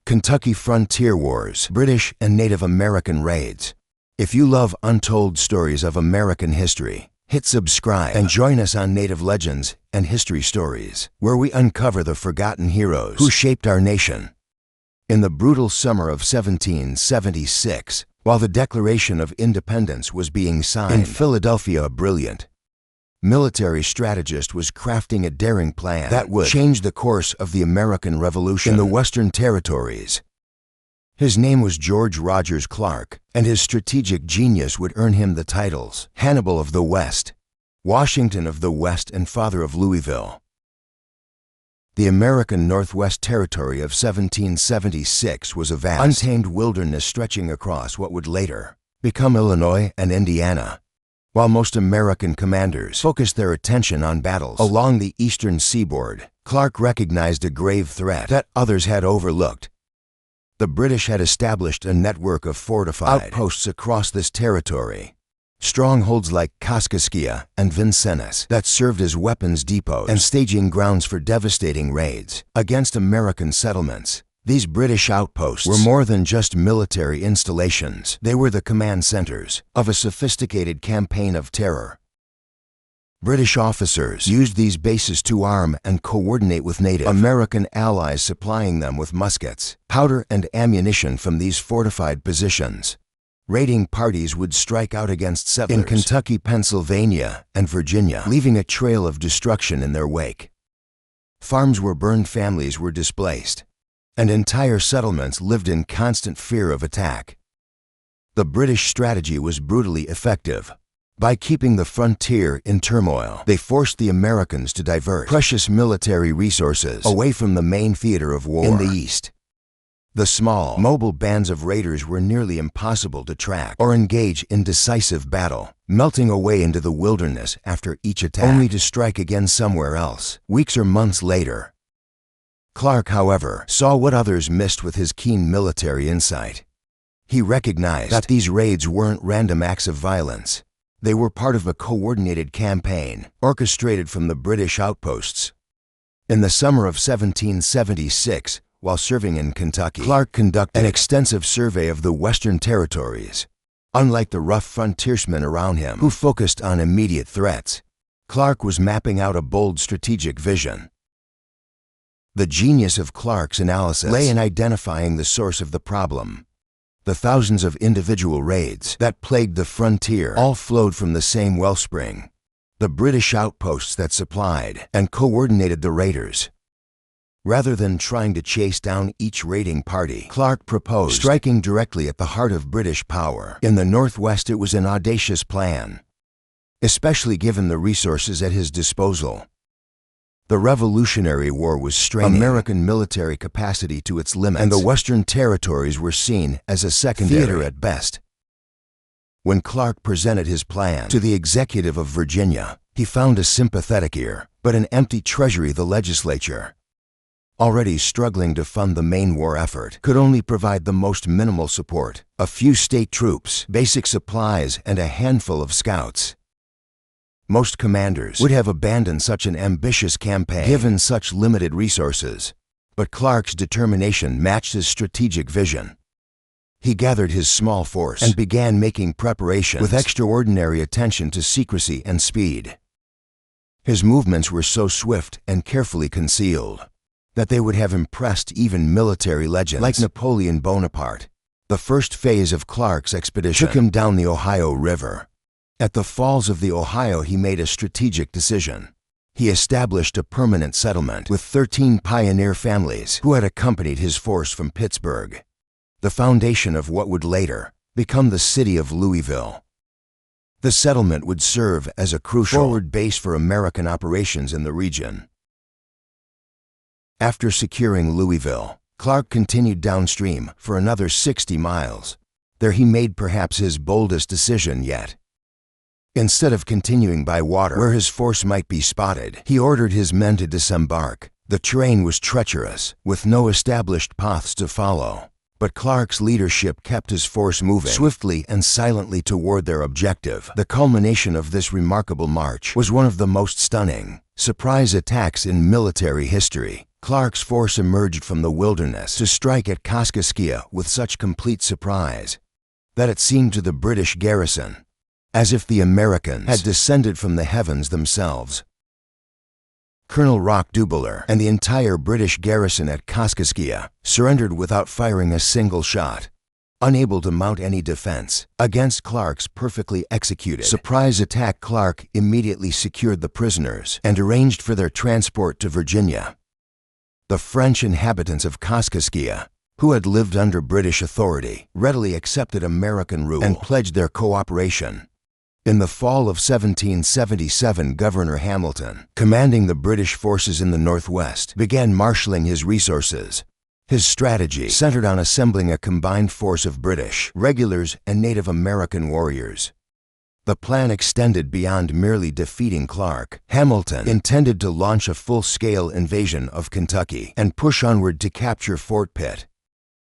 Kentucky Frontier Wars, British and Native American Raids. If you love untold stories of American history, hit subscribe and join us on Native Legends and History Stories, where we uncover the forgotten heroes who shaped our nation. In the brutal summer of 1776, while the Declaration of Independence was being signed in Philadelphia, a brilliant military strategist was crafting a daring plan that would change the course of the American Revolution in the Western Territories. His name was George Rogers Clark, and his strategic genius would earn him the titles Hannibal of the West, Washington of the West, and Father of Louisville. The American Northwest Territory of 1776 was a vast, untamed wilderness stretching across what would later become Illinois and Indiana. While most American commanders focused their attention on battles along the eastern seaboard, Clark recognized a grave threat that others had overlooked. The British had established a network of fortified outposts across this territory, strongholds like Kaskaskia and Vincennes that served as weapons depots and staging grounds for devastating raids against American settlements. These British outposts were more than just military installations. They were the command centers of a sophisticated campaign of terror. British officers used these bases to arm and coordinate with Native American allies, supplying them with muskets, powder, and ammunition from these fortified positions. Raiding parties would strike out against settlers in Kentucky, Pennsylvania, and Virginia, leaving a trail of destruction in their wake. Farms were burned, families were displaced, and entire settlements lived in constant fear of attack. The British strategy was brutally effective. By keeping the frontier in turmoil, they forced the Americans to divert precious military resources away from the main theater of war in the east. The small, mobile bands of raiders were nearly impossible to track or engage in decisive battle, melting away into the wilderness after each attack, only to strike again somewhere else, weeks or months later. Clark, however, saw what others missed with his keen military insight. He recognized that these raids weren't random acts of violence. They were part of a coordinated campaign, orchestrated from the British outposts. In the summer of 1776, while serving in Kentucky, Clark conducted an extensive survey of the Western Territories. Unlike the rough frontiersmen around him, who focused on immediate threats, Clark was mapping out a bold strategic vision. The genius of Clark's analysis lay in identifying the source of the problem. The thousands of individual raids that plagued the frontier all flowed from the same wellspring: the British outposts that supplied and coordinated the raiders. Rather than trying to chase down each raiding party, Clark proposed striking directly at the heart of British power. In the Northwest, it was an audacious plan, especially given the resources at his disposal. The Revolutionary War was straining American military capacity to its limits, and the Western Territories were seen as a secondary theater at best. When Clark presented his plan to the executive of Virginia, he found a sympathetic ear, but an empty treasury. The legislature, already struggling to fund the main war effort, could only provide the most minimal support: a few state troops, basic supplies, and a handful of scouts. Most commanders would have abandoned such an ambitious campaign given such limited resources, but Clark's determination matched his strategic vision. He gathered his small force and began making preparations with extraordinary attention to secrecy and speed. His movements were so swift and carefully concealed that they would have impressed even military legends like Napoleon Bonaparte. The first phase of Clark's expedition took him down the Ohio River. At the falls of the Ohio, he made a strategic decision. He established a permanent settlement with 13 pioneer families who had accompanied his force from Pittsburgh, the foundation of what would later become the city of Louisville. The settlement would serve as a crucial forward base for American operations in the region. After securing Louisville, Clark continued downstream for another 60 miles. There he made perhaps his boldest decision yet. Instead of continuing by water where his force might be spotted, he ordered his men to disembark. The terrain was treacherous, with no established paths to follow, but Clark's leadership kept his force moving swiftly and silently toward their objective. The culmination of this remarkable march was one of the most stunning surprise attacks in military history. Clark's force emerged from the wilderness to strike at Kaskaskia with such complete surprise that it seemed to the British garrison as if the Americans had descended from the heavens themselves. Colonel Roch Dubuller and the entire British garrison at Kaskaskia surrendered without firing a single shot, unable to mount any defense against Clark's perfectly executed surprise attack. Clark immediately secured the prisoners and arranged for their transport to Virginia. The French inhabitants of Kaskaskia, who had lived under British authority, readily accepted American rule and pledged their cooperation. In the fall of 1777, Governor Hamilton, commanding the British forces in the Northwest, began marshalling his resources. His strategy centered on assembling a combined force of British regulars and Native American warriors. The plan extended beyond merely defeating Clark. Hamilton intended to launch a full-scale invasion of Kentucky and push onward to capture Fort Pitt.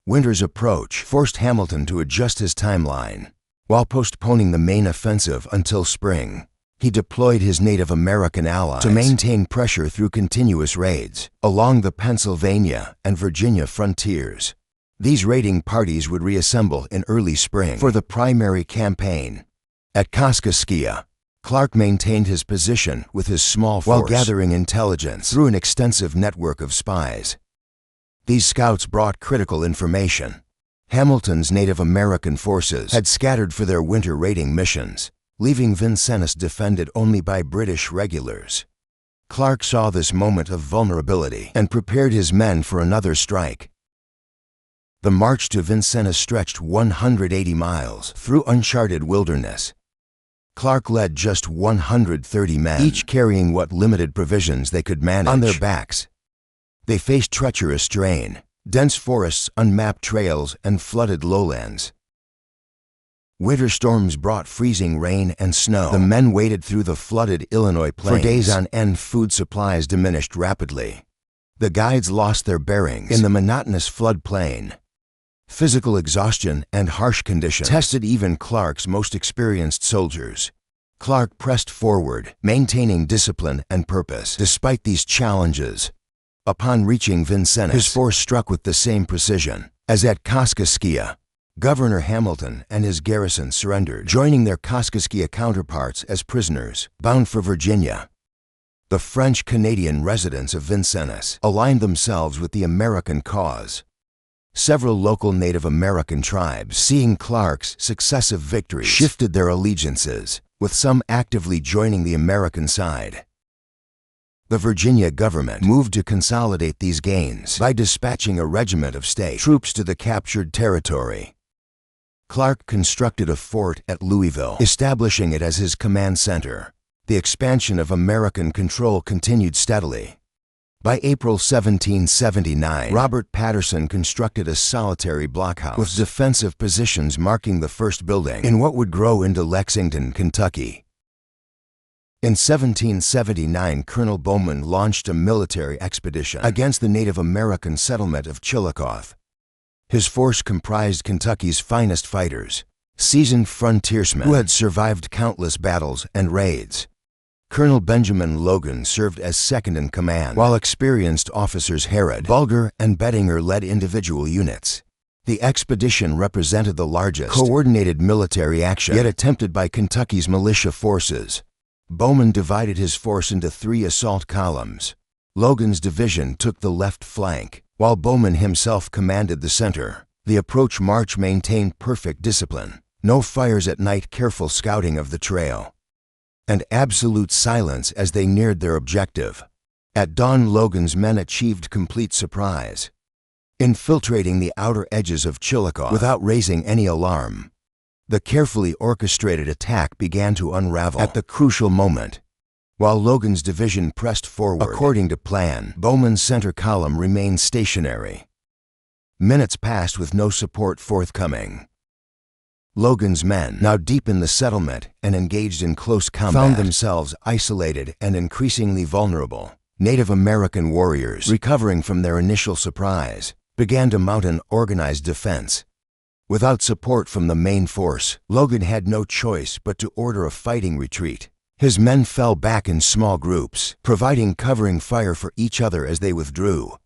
Winter's approach forced Hamilton to adjust his timeline. While postponing the main offensive until spring, he deployed his Native American allies to maintain pressure through continuous raids along the Pennsylvania and Virginia frontiers. These raiding parties would reassemble in early spring for the primary campaign. At Kaskaskia, Clark maintained his position with his small force while gathering intelligence through an extensive network of spies. These scouts brought critical information. Hamilton's Native American forces had scattered for their winter raiding missions, leaving Vincennes defended only by British regulars. Clark saw this moment of vulnerability and prepared his men for another strike. The march to Vincennes stretched 180 miles through uncharted wilderness. Clark led just 130 men, each carrying what limited provisions they could manage on their backs. They faced treacherous terrain, dense forests, unmapped trails, and flooded lowlands. Winter storms brought freezing rain and snow. The men waded through the flooded Illinois plains. For days on end, food supplies diminished rapidly. The guides lost their bearings in the monotonous floodplain. Physical exhaustion and harsh conditions tested even Clark's most experienced soldiers. Clark pressed forward, maintaining discipline and purpose despite these challenges. Upon reaching Vincennes, his force struck with the same precision as at Kaskaskia. Governor Hamilton and his garrison surrendered, joining their Kaskaskia counterparts as prisoners, bound for Virginia. The French-Canadian residents of Vincennes aligned themselves with the American cause. Several local Native American tribes, seeing Clark's successive victories, shifted their allegiances, with some actively joining the American side. The Virginia government moved to consolidate these gains by dispatching a regiment of state troops to the captured territory. Clark constructed a fort at Louisville, establishing it as his command center. The expansion of American control continued steadily. By April 1779, Robert Patterson constructed a solitary blockhouse with defensive positions marking the first building in what would grow into Lexington, Kentucky. In 1779, Colonel Bowman launched a military expedition against the Native American settlement of Chillicothe. His force comprised Kentucky's finest fighters, seasoned frontiersmen who had survived countless battles and raids. Colonel Benjamin Logan served as second in command, while experienced officers Harrod, Bulger, and Bettinger led individual units. The expedition represented the largest coordinated military action yet attempted by Kentucky's militia forces. Bowman divided his force into 3 assault columns. Logan's division took the left flank, while Bowman himself commanded the center. The approach march maintained perfect discipline, no fires at night, careful scouting of the trail, and absolute silence as they neared their objective. At dawn, Logan's men achieved complete surprise, infiltrating the outer edges of Chillicothe without raising any alarm. The carefully orchestrated attack began to unravel at the crucial moment. While Logan's division pressed forward according to plan, Bowman's center column remained stationary. Minutes passed with no support forthcoming. Logan's men, now deep in the settlement and engaged in close combat, found themselves isolated and increasingly vulnerable. Native American warriors, recovering from their initial surprise, began to mount an organized defense. Without support from the main force, Logan had no choice but to order a fighting retreat. His men fell back in small groups, providing covering fire for each other as they withdrew.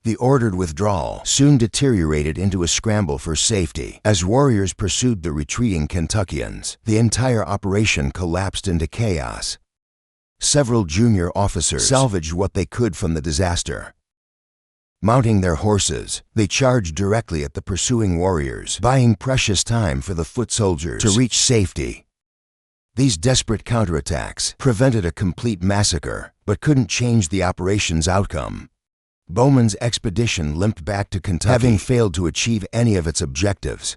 The ordered withdrawal soon deteriorated into a scramble for safety. As warriors pursued the retreating Kentuckians, the entire operation collapsed into chaos. Several junior officers salvaged what they could from the disaster. Mounting their horses, they charged directly at the pursuing warriors, buying precious time for the foot soldiers to reach safety. These desperate counterattacks prevented a complete massacre, but couldn't change the operation's outcome. Bowman's expedition limped back to Kentucky, having failed to achieve any of its objectives.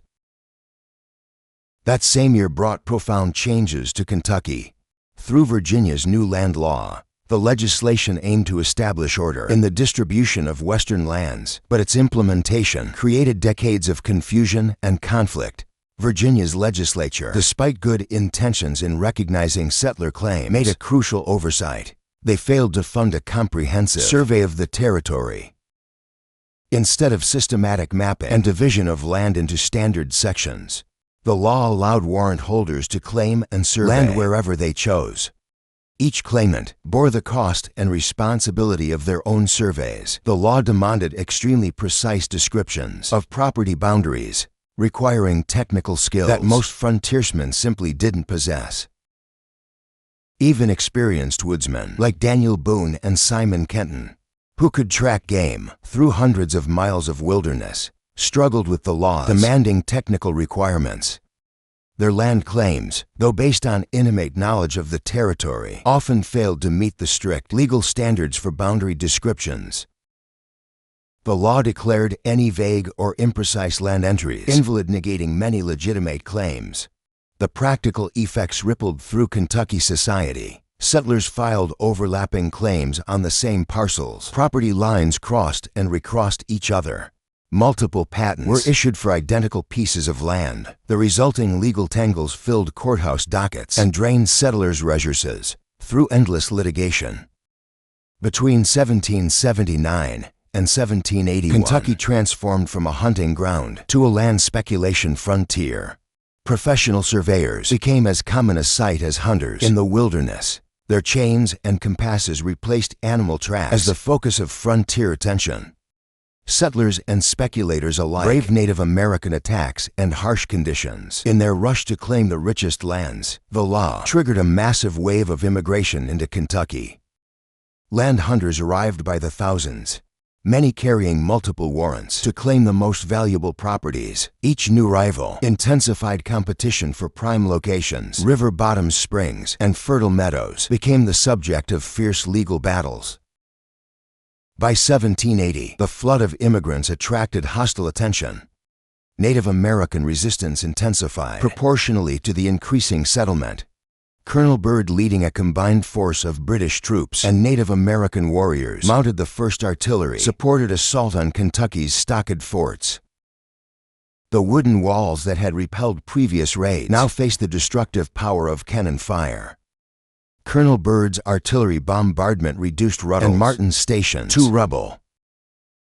That same year brought profound changes to Kentucky. Through Virginia's new land law, the legislation aimed to establish order in the distribution of Western lands, but its implementation created decades of confusion and conflict. Virginia's legislature, despite good intentions in recognizing settler claims, made a crucial oversight. They failed to fund a comprehensive survey of the territory. Instead of systematic mapping and division of land into standard sections, the law allowed warrant holders to claim and survey land wherever they chose. Each claimant bore the cost and responsibility of their own surveys. The law demanded extremely precise descriptions of property boundaries, requiring technical skills that most frontiersmen simply didn't possess. Even experienced woodsmen like Daniel Boone and Simon Kenton, who could track game through hundreds of miles of wilderness, struggled with the laws demanding technical requirements. Their land claims, though based on intimate knowledge of the territory, often failed to meet the strict legal standards for boundary descriptions. The law declared any vague or imprecise land entries invalid, negating many legitimate claims. The practical effects rippled through Kentucky society. Settlers filed overlapping claims on the same parcels. Property lines crossed and recrossed each other. Multiple patents were issued for identical pieces of land. The resulting legal tangles filled courthouse dockets and drained settlers' resources through endless litigation. Between 1779 and 1781, Kentucky transformed from a hunting ground to a land speculation frontier. Professional surveyors became as common a sight as hunters in the wilderness. Their chains and compasses replaced animal tracks as the focus of frontier attention. Settlers and speculators alike braved Native American attacks and harsh conditions. In their rush to claim the richest lands, the law triggered a massive wave of immigration into Kentucky. Land hunters arrived by the thousands, many carrying multiple warrants to claim the most valuable properties. Each new arrival intensified competition for prime locations. River bottoms, springs, and fertile meadows became the subject of fierce legal battles. By 1780, the flood of immigrants attracted hostile attention. Native American resistance intensified proportionally to the increasing settlement. Colonel Byrd, leading a combined force of British troops and Native American warriors, mounted the 1st Artillery, supported assault on Kentucky's stockade forts. The wooden walls that had repelled previous raids now faced the destructive power of cannon fire. Colonel Byrd's artillery bombardment reduced Ruddle's and Martin's stations to rubble.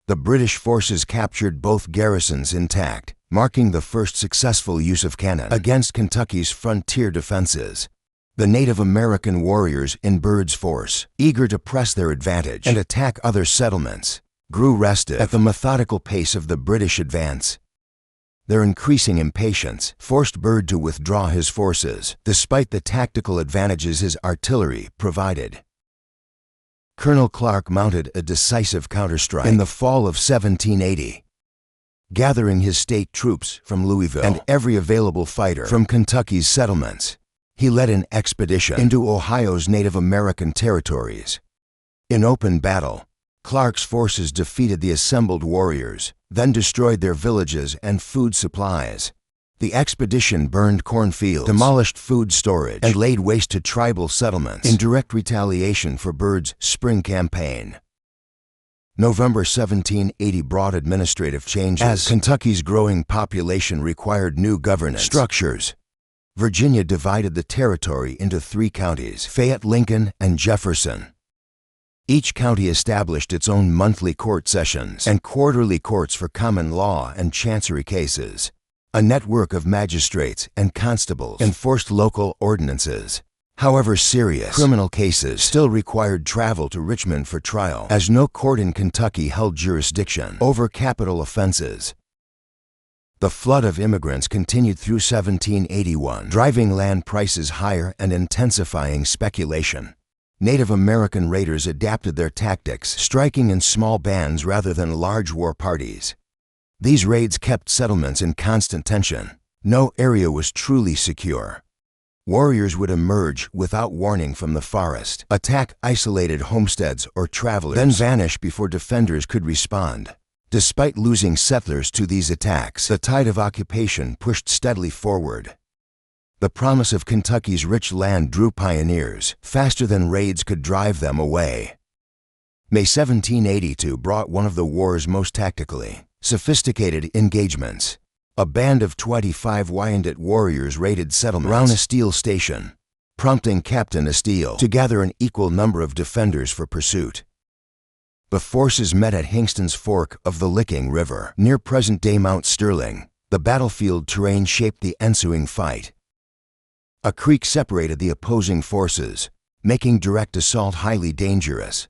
The British forces captured both garrisons intact, marking the first successful use of cannon against Kentucky's frontier defenses. The Native American warriors in Byrd's force, eager to press their advantage and attack other settlements, grew restive at the methodical pace of the British advance. Their increasing impatience forced Byrd to withdraw his forces, despite the tactical advantages his artillery provided. Colonel Clark mounted a decisive counterstrike in the fall of 1780. Gathering his state troops from Louisville and every available fighter from Kentucky's settlements, he led an expedition into Ohio's Native American territories. In open battle, Clark's forces defeated the assembled warriors, then destroyed their villages and food supplies. The expedition burned cornfields, demolished food storage, and laid waste to tribal settlements in direct retaliation for Byrd's spring campaign. November 1780 brought administrative changes as Kentucky's growing population required new governance structures. Virginia divided the territory into 3 counties: Fayette, Lincoln, and Jefferson. Each county established its own monthly court sessions and quarterly courts for common law and chancery cases. A network of magistrates and constables enforced local ordinances. However, serious criminal cases still required travel to Richmond for trial, as no court in Kentucky held jurisdiction over capital offenses. The flood of immigrants continued through 1781, driving land prices higher and intensifying speculation. Native American raiders adapted their tactics, striking in small bands rather than large war parties. These raids kept settlements in constant tension. No area was truly secure. Warriors would emerge without warning from the forest, attack isolated homesteads or travelers, then vanish before defenders could respond. Despite losing settlers to these attacks, the tide of occupation pushed steadily forward. The promise of Kentucky's rich land drew pioneers, faster than raids could drive them away. May 1782 brought one of the war's most tactically sophisticated engagements. A band of 25 Wyandot warriors raided settlements around Estill Station, prompting Captain Estill to gather an equal number of defenders for pursuit. The forces met at Hingston's Fork of the Licking River, near present-day Mount Sterling. The battlefield terrain shaped the ensuing fight. A creek separated the opposing forces, making direct assault highly dangerous.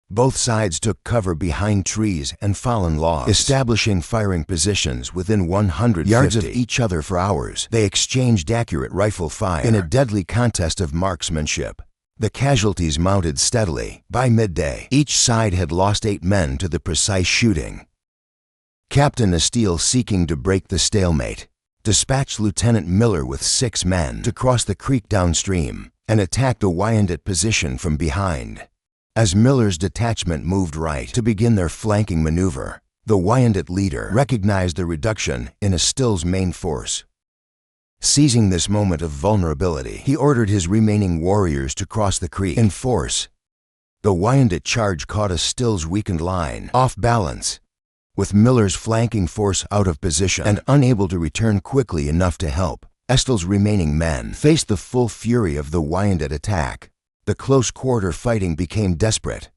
Both sides took cover behind trees and fallen logs, establishing firing positions within 100 yards of each other for hours. They exchanged accurate rifle fire in a deadly contest of marksmanship. The casualties mounted steadily. By midday, each side had lost 8 men to the precise shooting. Captain Estill, seeking to break the stalemate, dispatched Lieutenant Miller with 6 men to cross the creek downstream and attack the Wyandot position from behind. As Miller's detachment moved right to begin their flanking maneuver, the Wyandot leader recognized the reduction in Estill's main force. Seizing this moment of vulnerability, he ordered his remaining warriors to cross the creek in force. The Wyandot charge caught Estill's weakened line off balance, with Miller's flanking force out of position and unable to return quickly enough to help. Estill's remaining men faced the full fury of the Wyandot attack. The close-quarter fighting became desperate.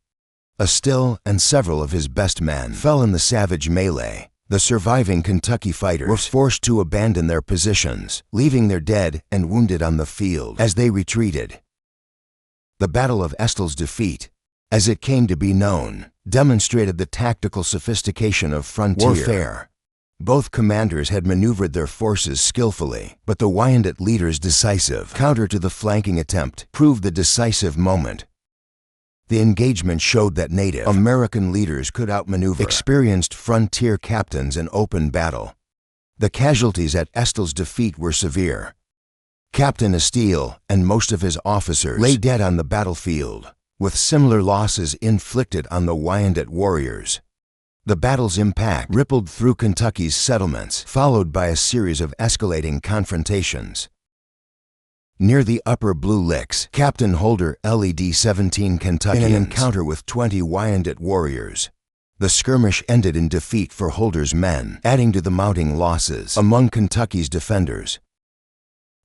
Estill and several of his best men fell in the savage melee. The surviving Kentucky fighters were forced to abandon their positions, leaving their dead and wounded on the field as they retreated. The Battle of Estill's defeat, as it came to be known, demonstrated the tactical sophistication of frontier warfare. Both commanders had maneuvered their forces skillfully, but the Wyandot leader's decisive counter to the flanking attempt proved the decisive moment. The engagement showed that Native American leaders could outmaneuver experienced frontier captains in open battle. The casualties at Estill's defeat were severe. Captain Estill and most of his officers lay dead on the battlefield, with similar losses inflicted on the Wyandot warriors. The battle's impact rippled through Kentucky's settlements, followed by a series of escalating confrontations. Near the Upper Blue Licks, Captain Holder led 17 Kentuckians in an encounter with 20 Wyandot warriors. The skirmish ended in defeat for Holder's men, adding to the mounting losses among Kentucky's defenders.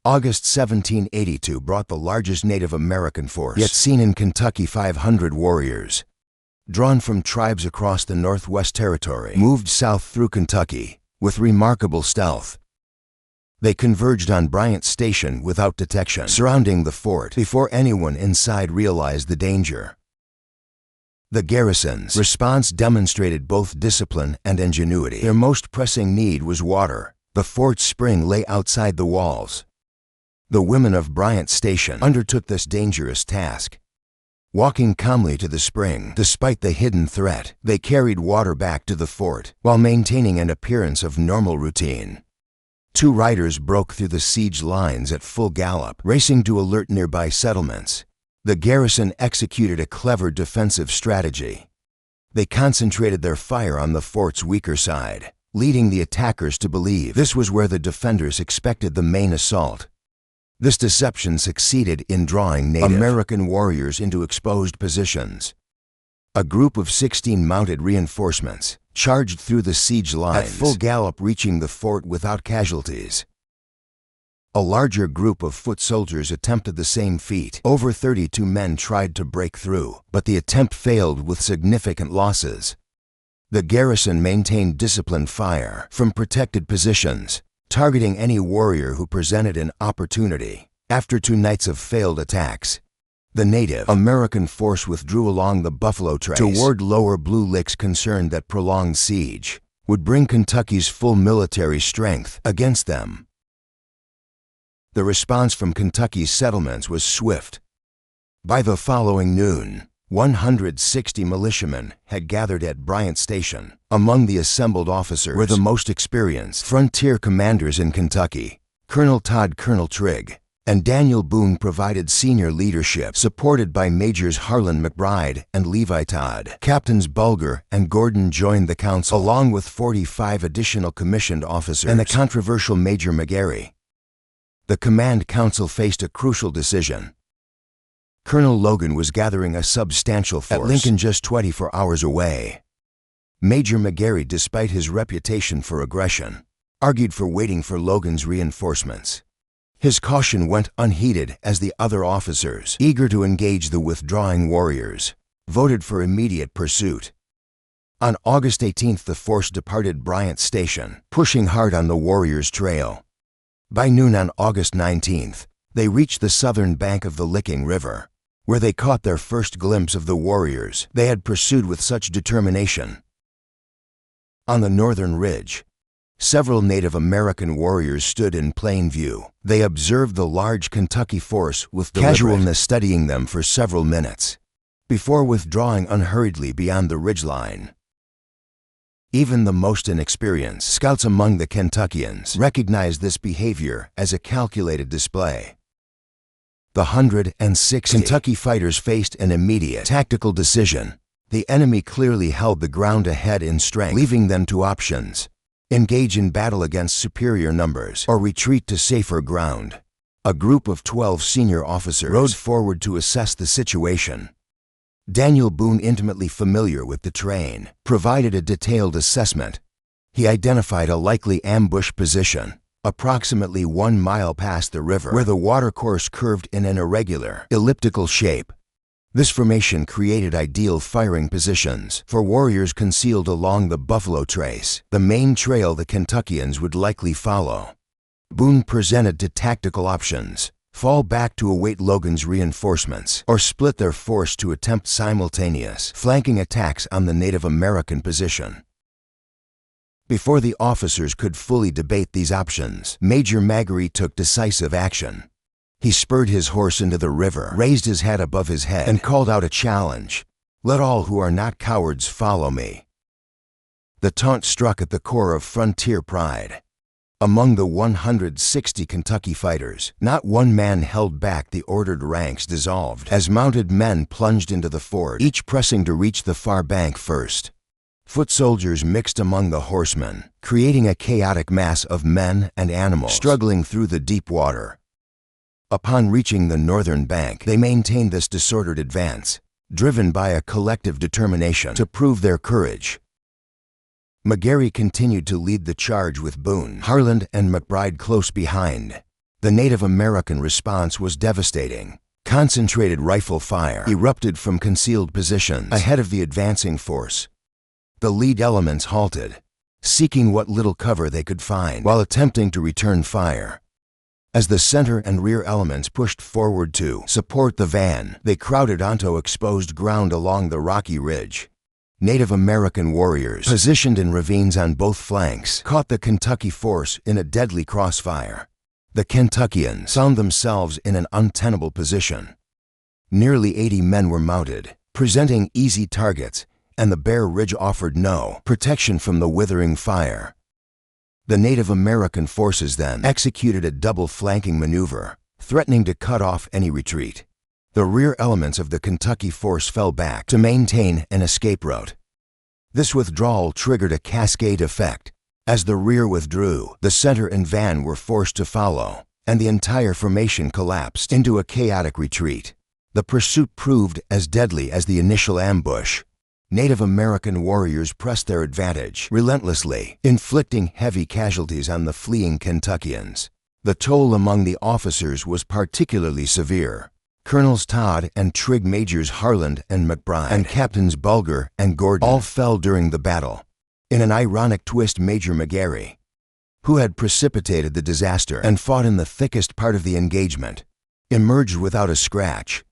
August 1782 brought the largest Native American force yet seen in Kentucky. 500 warriors, drawn from tribes across the Northwest Territory, moved south through Kentucky with remarkable stealth. They converged on Bryant Station without detection, surrounding the fort before anyone inside realized the danger. The garrison's response demonstrated both discipline and ingenuity. Their most pressing need was water. The fort's spring lay outside the walls. The women of Bryant Station undertook this dangerous task. Walking calmly to the spring, despite the hidden threat, they carried water back to the fort while maintaining an appearance of normal routine. 2 riders broke through the siege lines at full gallop, racing to alert nearby settlements. The garrison executed a clever defensive strategy. They concentrated their fire on the fort's weaker side, leading the attackers to believe this was where the defenders expected the main assault. This deception succeeded in drawing Native American warriors into exposed positions. A group of 16 mounted reinforcements charged through the siege lines at full gallop, reaching the fort without casualties. A larger group of foot soldiers attempted the same feat. Over 32 men tried to break through, but the attempt failed with significant losses. The garrison maintained disciplined fire from protected positions, targeting any warrior who presented an opportunity. After 2 nights of failed attacks, the Native American force withdrew along the Buffalo Trace toward Lower Blue Licks, concerned that prolonged siege would bring Kentucky's full military strength against them. The response from Kentucky's settlements was swift. By the following noon, 160 militiamen had gathered at Bryant Station. Among the assembled officers were the most experienced frontier commanders in Kentucky. Colonel Todd, Colonel Trigg, and Daniel Boone provided senior leadership, supported by Majors Harlan McBride and Levi Todd. Captains Bulger and Gordon joined the council, along with 45 additional commissioned officers and the controversial Major McGarry. The command council faced a crucial decision. Colonel Logan was gathering a substantial force at Lincoln, just 24 hours away. Major McGarry, despite his reputation for aggression, argued for waiting for Logan's reinforcements. His caution went unheeded as the other officers, eager to engage the withdrawing warriors, voted for immediate pursuit. On August 18th, the force departed Bryant Station, pushing hard on the warriors' trail. By noon on August 19th, they reached the southern bank of the Licking River, where they caught their first glimpse of the warriors they had pursued with such determination. On the northern ridge, several Native American warriors stood in plain view. They observed the large Kentucky force with casualness, studying them for several minutes, before withdrawing unhurriedly beyond the ridgeline. Even the most inexperienced scouts among the Kentuckians recognized this behavior as a calculated display. The 160 Kentucky fighters faced an immediate tactical decision. The enemy clearly held the ground ahead in strength, leaving them two options: engage in battle against superior numbers or retreat to safer ground. A group of 12 senior officers rode forward to assess the situation. Daniel Boone, intimately familiar with the terrain, provided a detailed assessment. He identified a likely ambush position, approximately 1 mile past the river, where the watercourse curved in an irregular, elliptical shape. This formation created ideal firing positions for warriors concealed along the Buffalo Trace, the main trail the Kentuckians would likely follow. Boone presented two tactical options: fall back to await Logan's reinforcements, or split their force to attempt simultaneous flanking attacks on the Native American position. Before the officers could fully debate these options, Major McGarry took decisive action. He spurred his horse into the river, raised his hat above his head, and called out a challenge: "Let all who are not cowards follow me." The taunt struck at the core of frontier pride. Among the 160 Kentucky fighters, not one man held back. The ordered ranks dissolved as mounted men plunged into the ford, each pressing to reach the far bank first. Foot soldiers mixed among the horsemen, creating a chaotic mass of men and animals struggling through the deep water. Upon reaching the northern bank, they maintained this disordered advance, driven by a collective determination to prove their courage. McGarry continued to lead the charge with Boone, Harlan, and McBride close behind. The Native American response was devastating. Concentrated rifle fire erupted from concealed positions ahead of the advancing force. The lead elements halted, seeking what little cover they could find while attempting to return fire. As the center and rear elements pushed forward to support the van, they crowded onto exposed ground along the rocky ridge. Native American warriors, positioned in ravines on both flanks, caught the Kentucky force in a deadly crossfire. The Kentuckians found themselves in an untenable position. Nearly 80 men were mounted, presenting easy targets, and the bare ridge offered no protection from the withering fire. The Native American forces then executed a double flanking maneuver, threatening to cut off any retreat. The rear elements of the Kentucky force fell back to maintain an escape route. This withdrawal triggered a cascade effect. As the rear withdrew, the center and van were forced to follow, and the entire formation collapsed into a chaotic retreat. The pursuit proved as deadly as the initial ambush. Native American warriors pressed their advantage relentlessly, inflicting heavy casualties on the fleeing Kentuckians. The toll among the officers was particularly severe. Colonels Todd and Trigg, Majors Harlan and McBride, and Captains Bulger and Gordon all fell during the battle. In an ironic twist, Major McGarry, who had precipitated the disaster and fought in the thickest part of the engagement, emerged without a scratch.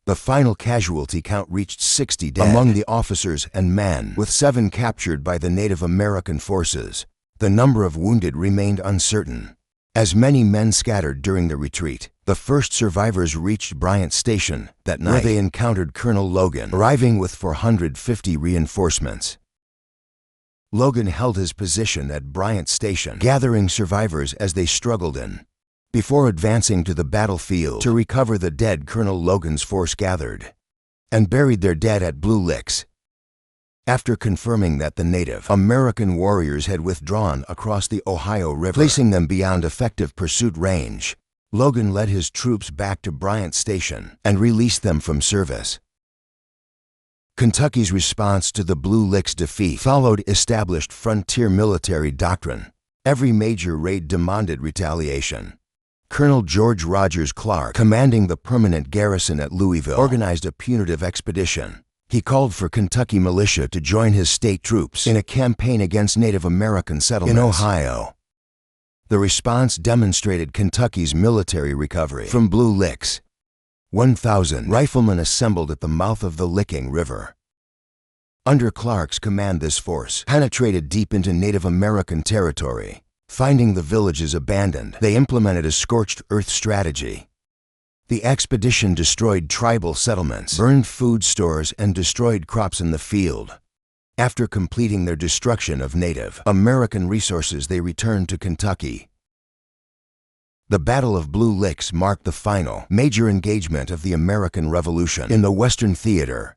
The final casualty count reached 60 dead among the officers and men, with 7 captured by the Native American forces. The number of wounded remained uncertain. As many men scattered during the retreat, the first survivors reached Bryant Station that night, where they encountered Colonel Logan, arriving with 450 reinforcements. Logan held his position at Bryant Station, gathering survivors as they struggled in. Before advancing to the battlefield to recover the dead, Colonel Logan's force gathered and buried their dead at Blue Licks. After confirming that the Native American warriors had withdrawn across the Ohio River, placing them beyond effective pursuit range, Logan led his troops back to Bryant Station and released them from service. Kentucky's response to the Blue Licks defeat followed established frontier military doctrine. Every major raid demanded retaliation. Colonel George Rogers Clark, commanding the permanent garrison at Louisville, organized a punitive expedition. He called for Kentucky militia to join his state troops in a campaign against Native American settlements in Ohio. The response demonstrated Kentucky's military recovery from Blue Licks. 1,000 riflemen assembled at the mouth of the Licking River. Under Clark's command, this force penetrated deep into Native American territory. Finding the villages abandoned, they implemented a scorched earth strategy. The expedition destroyed tribal settlements, burned food stores, and destroyed crops in the field. After completing their destruction of Native American resources, they returned to Kentucky. The Battle of Blue Licks marked the final major engagement of the American Revolution in the Western Theater.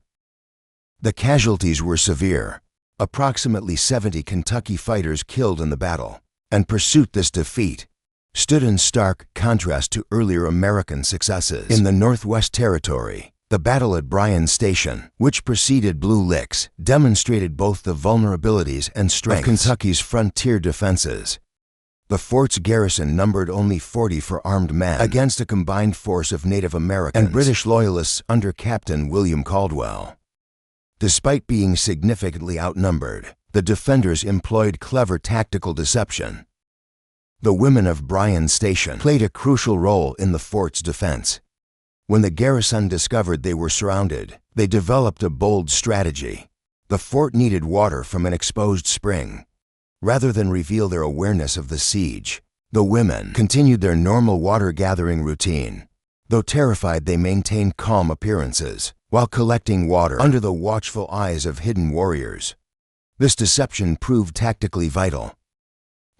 The casualties were severe. Approximately 70 Kentucky fighters killed in the battle, and this defeat stood in stark contrast to earlier American successes. In the Northwest Territory, the battle at Bryan Station, which preceded Blue Licks, demonstrated both the vulnerabilities and strengths of Kentucky's frontier defenses. The fort's garrison numbered only 40 armed men against a combined force of Native Americans and British Loyalists under Captain William Caldwell. Despite being significantly outnumbered, the defenders employed clever tactical deception. The women of Bryan Station played a crucial role in the fort's defense. When the garrison discovered they were surrounded, they developed a bold strategy. The fort needed water from an exposed spring. Rather than reveal their awareness of the siege, the women continued their normal water-gathering routine. Though terrified, they maintained calm appearances while collecting water under the watchful eyes of hidden warriors. This deception proved tactically vital.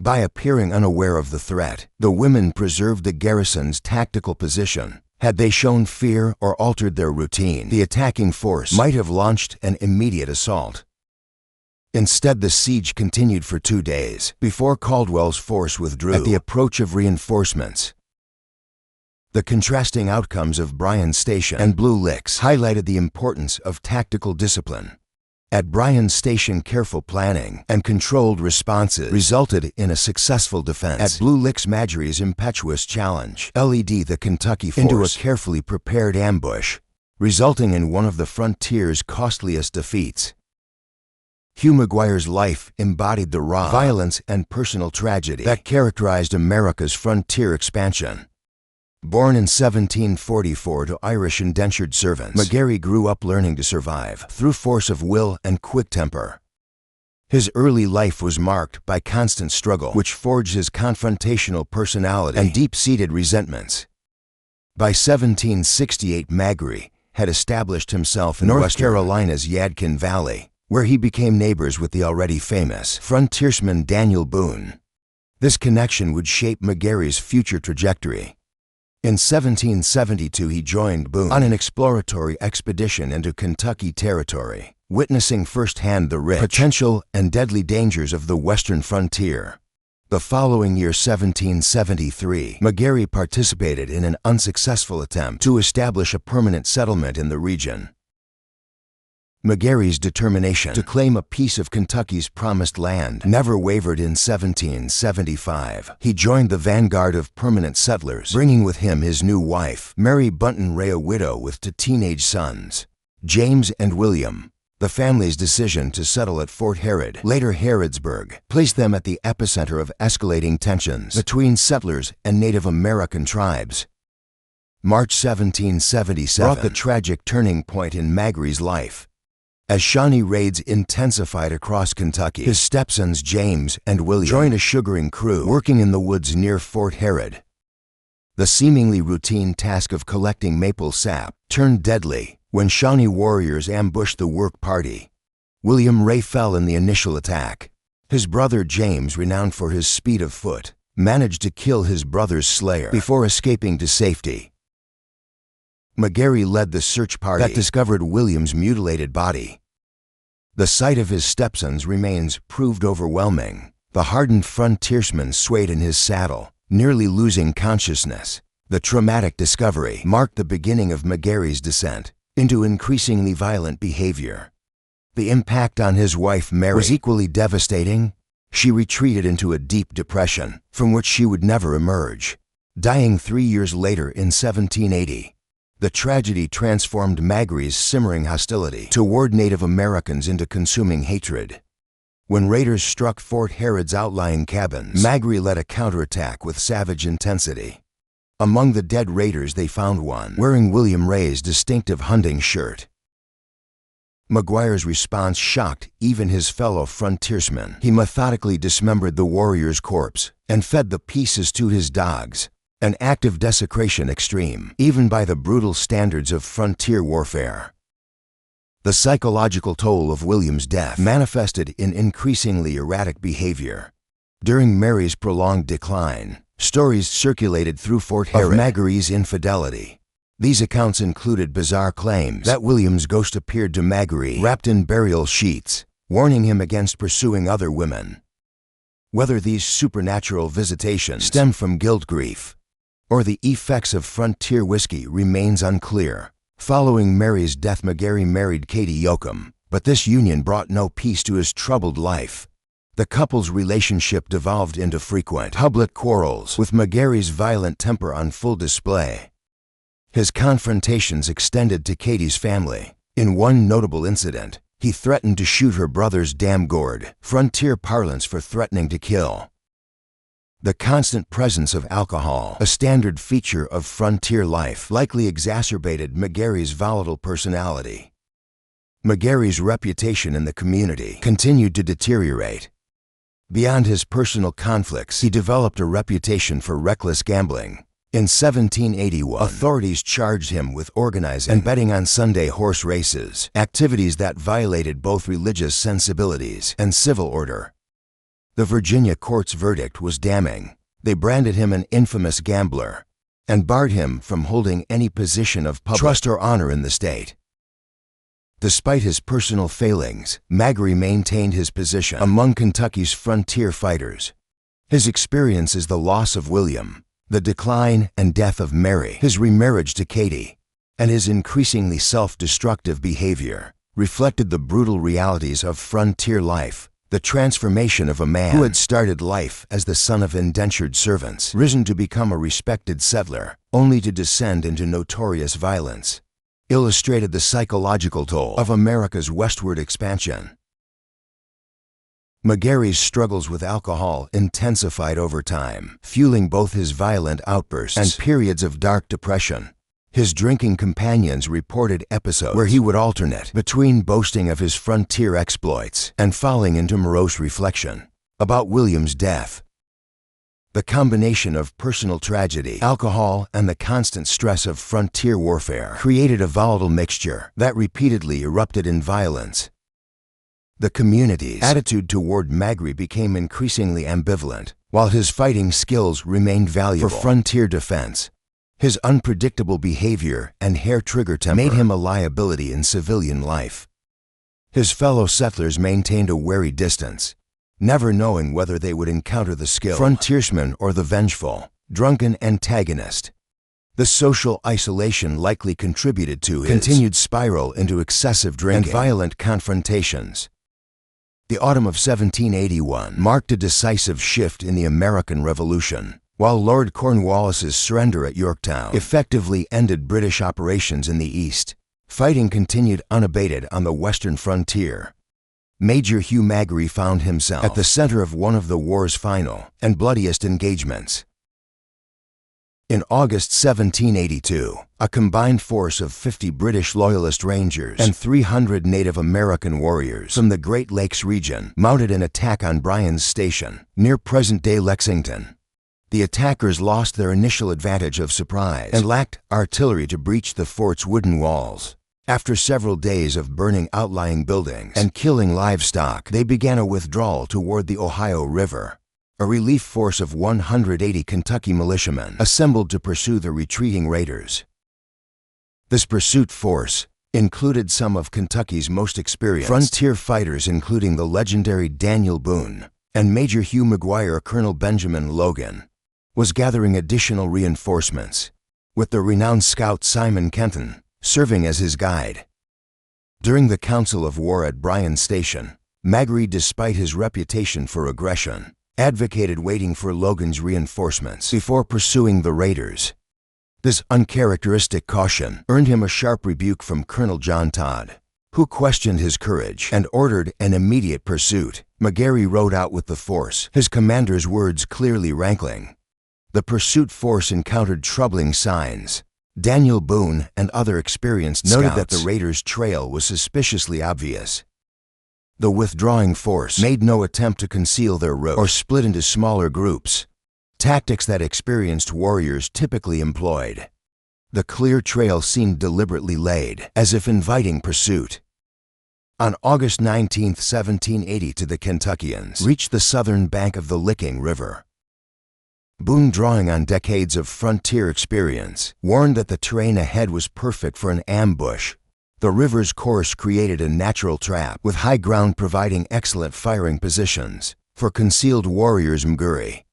By appearing unaware of the threat, the women preserved the garrison's tactical position. Had they shown fear or altered their routine, the attacking force might have launched an immediate assault. Instead, the siege continued for 2 days before Caldwell's force withdrew at the approach of reinforcements. The contrasting outcomes of Bryan Station and Blue Licks highlighted the importance of tactical discipline. At Bryan Station, careful planning and controlled responses resulted in a successful defense. At Blue Licks, Marjorie's impetuous challenge led the Kentucky force into a carefully prepared ambush, resulting in one of the frontier's costliest defeats. Hugh McGuire's life embodied the raw violence and personal tragedy that characterized America's frontier expansion. Born in 1744 to Irish indentured servants, McGuire grew up learning to survive through force of will and quick temper. His early life was marked by constant struggle, which forged his confrontational personality and deep-seated resentments. By 1768, McGuire had established himself in North Carolina's Yadkin Valley, where he became neighbors with the already famous frontiersman Daniel Boone. This connection would shape McGuire's future trajectory. In 1772, he joined Boone on an exploratory expedition into Kentucky territory, witnessing firsthand the rich potential and deadly dangers of the western frontier. The following year, 1773, McGuire participated in an unsuccessful attempt to establish a permanent settlement in the region. McGuire's determination to claim a piece of Kentucky's promised land never wavered. In 1775, he joined the vanguard of permanent settlers, bringing with him his new wife, Mary Bunton Ray, a widow with 2 teenage sons, James and William. The family's decision to settle at Fort Harrod, later Harrodsburg, placed them at the epicenter of escalating tensions between settlers and Native American tribes. March 1777, brought the tragic turning point in Magri's life. As Shawnee raids intensified across Kentucky, his stepsons James and William joined a sugaring crew working in the woods near Fort Herod. The seemingly routine task of collecting maple sap turned deadly when Shawnee warriors ambushed the work party. William Ray fell in the initial attack. His brother James, renowned for his speed of foot, managed to kill his brother's slayer before escaping to safety. McGarry led the search party that discovered William's mutilated body. The sight of his stepson's remains proved overwhelming. The hardened frontiersman swayed in his saddle, nearly losing consciousness. The traumatic discovery marked the beginning of McGarry's descent into increasingly violent behavior. The impact on his wife Mary was equally devastating. She retreated into a deep depression from which she would never emerge, dying 3 years later in 1780. The tragedy transformed Magri's simmering hostility toward Native Americans into consuming hatred. When raiders struck Fort Herod's outlying cabins, Magri led a counterattack with savage intensity. Among the dead raiders they found one wearing William Ray's distinctive hunting shirt. McGuire's response shocked even his fellow frontiersmen. He methodically dismembered the warrior's corpse and fed the pieces to his dogs, an act of desecration extreme, even by the brutal standards of frontier warfare. The psychological toll of William's death manifested in increasingly erratic behavior. During Mary's prolonged decline, stories circulated through Fort Herod of Magri's infidelity. These accounts included bizarre claims that William's ghost appeared to Magri wrapped in burial sheets, warning him against pursuing other women. Whether these supernatural visitations stem from guilt grief or the effects of frontier whiskey remains unclear. Following Mary's death, McGarry married Katie Yoakum, but this union brought no peace to his troubled life. The couple's relationship devolved into frequent public quarrels, with McGarry's violent temper on full display. His confrontations extended to Katie's family. In one notable incident, he threatened to shoot her brother's dam gourd, frontier parlance for threatening to kill. The constant presence of alcohol, a standard feature of frontier life, likely exacerbated McGarry's volatile personality. McGarry's reputation in the community continued to deteriorate. Beyond his personal conflicts, he developed a reputation for reckless gambling. In 1781, authorities charged him with organizing and betting on Sunday horse races, activities that violated both religious sensibilities and civil order. The Virginia court's verdict was damning. They branded him an infamous gambler and barred him from holding any position of public trust or honor in the state. Despite his personal failings, Magri maintained his position among Kentucky's frontier fighters. His experiences, the loss of William, the decline and death of Mary, his remarriage to Katie, and his increasingly self-destructive behavior, reflected the brutal realities of frontier life. The transformation of a man who had started life as the son of indentured servants, risen to become a respected settler, only to descend into notorious violence, illustrated the psychological toll of America's westward expansion. McGarry's struggles with alcohol intensified over time, fueling both his violent outbursts and periods of dark depression. His drinking companions reported episodes where he would alternate between boasting of his frontier exploits and falling into morose reflection about William's death. The combination of personal tragedy, alcohol, and the constant stress of frontier warfare created a volatile mixture that repeatedly erupted in violence. The community's attitude toward Magri became increasingly ambivalent, while his fighting skills remained valuable for frontier defense. His unpredictable behavior and hair-trigger temper made him a liability in civilian life. His fellow settlers maintained a wary distance, never knowing whether they would encounter the skilled frontiersman or the vengeful, drunken antagonist. The social isolation likely contributed to his continued spiral into excessive drinking and violent confrontations. The autumn of 1781 marked a decisive shift in the American Revolution. While Lord Cornwallis's surrender at Yorktown effectively ended British operations in the East, fighting continued unabated on the western frontier. Major Hugh Magri found himself at the center of one of the war's final and bloodiest engagements. In August 1782, a combined force of 50 British Loyalist Rangers and 300 Native American warriors from the Great Lakes region mounted an attack on Bryan's Station, near present-day Lexington. The attackers lost their initial advantage of surprise and lacked artillery to breach the fort's wooden walls. After several days of burning outlying buildings and killing livestock, they began a withdrawal toward the Ohio River. A relief force of 180 Kentucky militiamen assembled to pursue the retreating raiders. This pursuit force included some of Kentucky's most experienced frontier fighters, including the legendary Daniel Boone and Major Hugh McGuire. Colonel Benjamin Logan was gathering additional reinforcements, with the renowned scout Simon Kenton serving as his guide. During the Council of War at Bryan's Station, Magary, despite his reputation for aggression, advocated waiting for Logan's reinforcements before pursuing the raiders. This uncharacteristic caution earned him a sharp rebuke from Colonel John Todd, who questioned his courage and ordered an immediate pursuit. Magary rode out with the force, his commander's words clearly rankling. The pursuit force encountered troubling signs. Daniel Boone and other experienced scouts noted that the raiders' trail was suspiciously obvious. The withdrawing force made no attempt to conceal their route or split into smaller groups, tactics that experienced warriors typically employed. The clear trail seemed deliberately laid, as if inviting pursuit. On August 19, 1780, the Kentuckians reached the southern bank of the Licking River. Boone, drawing on decades of frontier experience, warned that the terrain ahead was perfect for an ambush. The river's course created a natural trap, with high ground providing excellent firing positions for concealed warriors. Magary,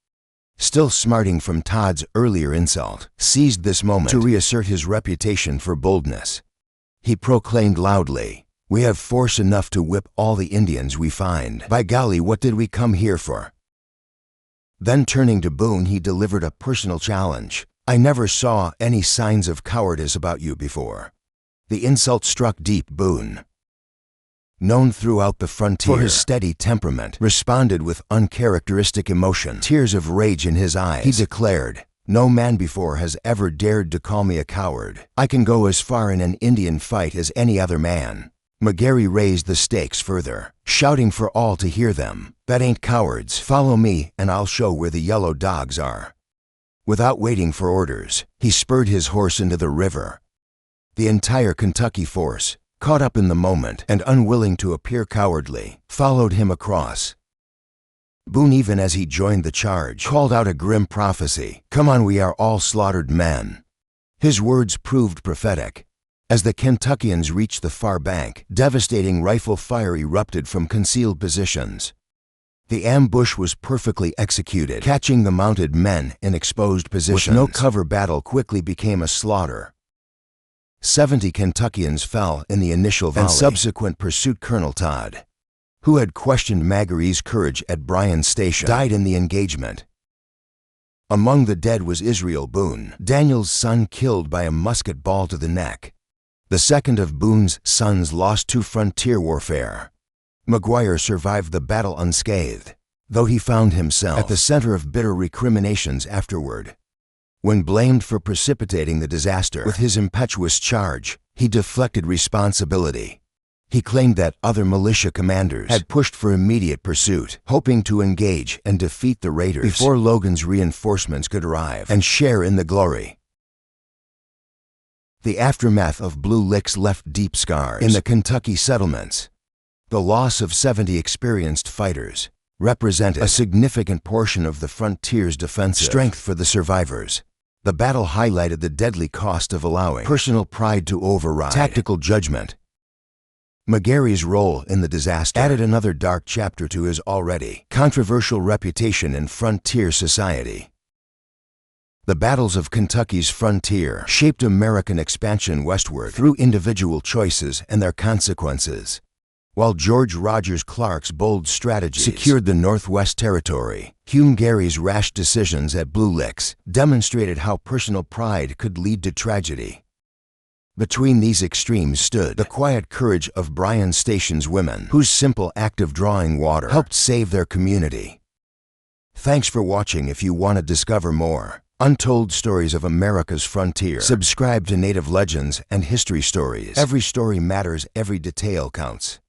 still smarting from Todd's earlier insult, seized this moment to reassert his reputation for boldness. He proclaimed loudly, "We have force enough to whip all the Indians we find. By golly, what did we come here for?" Then, turning to Boone, he delivered a personal challenge. "I never saw any signs of cowardice about you before." The insult struck deep. Boone, known throughout the frontier for his steady temperament, responded with uncharacteristic emotion, tears of rage in his eyes. He declared, "No man before has ever dared to call me a coward. I can go as far in an Indian fight as any other man." Magary raised the stakes further, shouting for all to hear them, "That ain't cowards. Follow me, and I'll show where the yellow dogs are." Without waiting for orders, he spurred his horse into the river. The entire Kentucky force, caught up in the moment and unwilling to appear cowardly, followed him across. Boone, even as he joined the charge, called out a grim prophecy, "Come on, we are all slaughtered men." His words proved prophetic. As the Kentuckians reached the far bank, devastating rifle fire erupted from concealed positions. The ambush was perfectly executed, catching the mounted men in exposed positions. With no cover, battle quickly became a slaughter. 70 Kentuckians fell in the initial volley and subsequent pursuit. Colonel Todd, who had questioned Magary's courage at Bryan's Station, died in the engagement. Among the dead was Israel Boone, Daniel's son, killed by a musket ball to the neck. The second of Boone's sons lost to frontier warfare. McGuire survived the battle unscathed, though he found himself at the center of bitter recriminations afterward. When blamed for precipitating the disaster with his impetuous charge, he deflected responsibility. He claimed that other militia commanders had pushed for immediate pursuit, hoping to engage and defeat the raiders before Logan's reinforcements could arrive and share in the glory. The aftermath of Blue Licks left deep scars in the Kentucky settlements. The loss of 70 experienced fighters represented a significant portion of the frontier's defensive strength for the survivors. The battle highlighted the deadly cost of allowing personal pride to override tactical judgment. Magary's role in the disaster added another dark chapter to his already controversial reputation in frontier society. The battles of Kentucky's frontier shaped American expansion westward through individual choices and their consequences. While George Rogers Clark's bold strategies secured the Northwest Territory, Hugh McGary's rash decisions at Blue Licks demonstrated how personal pride could lead to tragedy. Between these extremes stood the quiet courage of Bryan's Station's women, whose simple act of drawing water helped save their community. Thanks for watching. If you want to discover more Untold Stories of America's Frontier. Subscribe to Native Legends and History Stories. Every story matters, every detail counts.